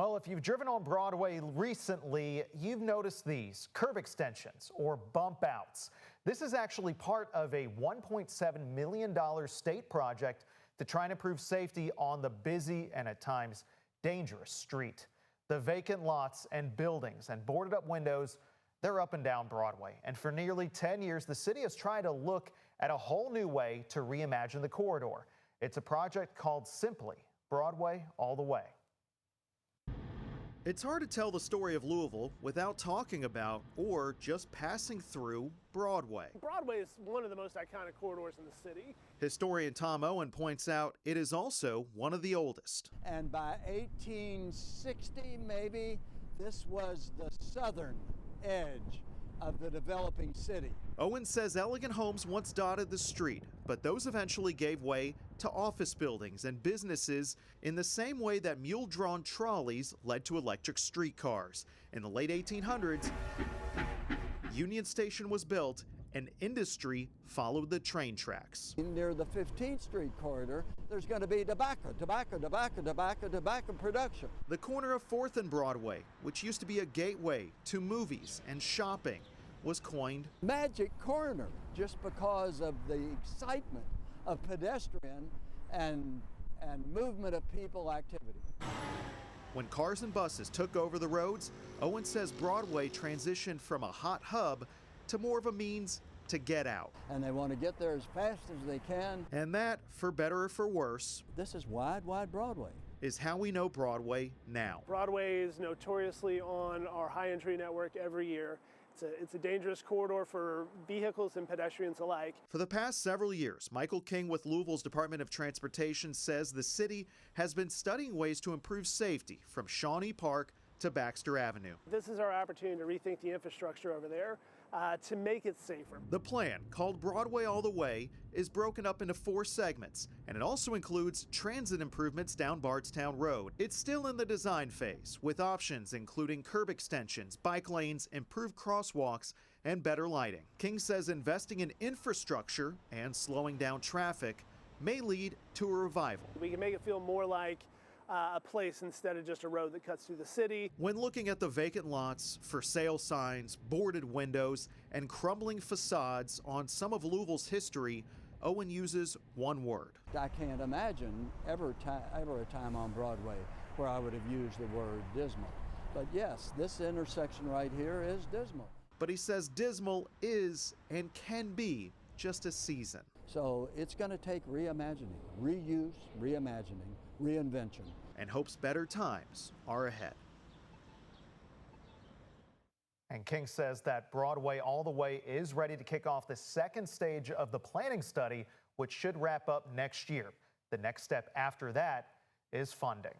Well, if you've driven on Broadway recently, you've noticed these curb extensions or bump outs. This is actually part of a $1.7 million state project to try and improve safety on the busy and at times dangerous street. The vacant lots and buildings and boarded up windows, they're up and down Broadway. And for nearly 10 years, the city has tried to look at a whole new way to reimagine the corridor. It's a project called simply Broadway All the Way. It's hard to tell the story of Louisville without talking about or just passing through Broadway. Broadway is one of the most iconic corridors in the city. Historian Tom Owen points out it is also one of the oldest. And by 1860, maybe, this was the southern edge of the developing city. Owen says elegant homes once dotted the street, but those eventually gave way to office buildings and businesses in the same way that mule-drawn trolleys led to electric streetcars. In the late 1800s, Union Station was built and industry followed the train tracks. Near the 15th Street corridor, there's going to be tobacco production. The corner of 4th and Broadway, which used to be a gateway to movies and shopping, was coined Magic Corner, just because of the excitement of pedestrian and movement of people activity. When cars and buses took over the roads, Owen says Broadway transitioned from a hot hub to more of a means to get out. And they want to get there as fast as they can. And that, for better or for worse, this is wide Broadway, is how we know Broadway now. Broadway is notoriously on our high entry network every year. It's a dangerous corridor for vehicles and pedestrians alike. For the past several years, Michael King with Louisville's Department of Transportation says the city has been studying ways to improve safety from Shawnee Park to Baxter Avenue. This is our opportunity to rethink the infrastructure over there to make it safer. The plan, called Broadway All the Way, is broken up into 4 segments, and it also includes transit improvements down Bardstown Road. It's still in the design phase, with options including curb extensions, bike lanes, improved crosswalks, and better lighting. King says investing in infrastructure and slowing down traffic may lead to a revival. We can make it feel more like a place instead of just a road that cuts through the city. When looking at the vacant lots, for sale signs, boarded windows, and crumbling facades on some of Louisville's history, Owen uses one word. I can't imagine ever a time on Broadway where I would have used the word dismal. But yes, this intersection right here is dismal. But he says dismal is and can be just a season. So it's going to take reimagining, reuse, reimagining, reinvention. And hopes better times are ahead. And King says that Broadway All the Way is ready to kick off the second stage of the planning study, which should wrap up next year. The next step after that is funding.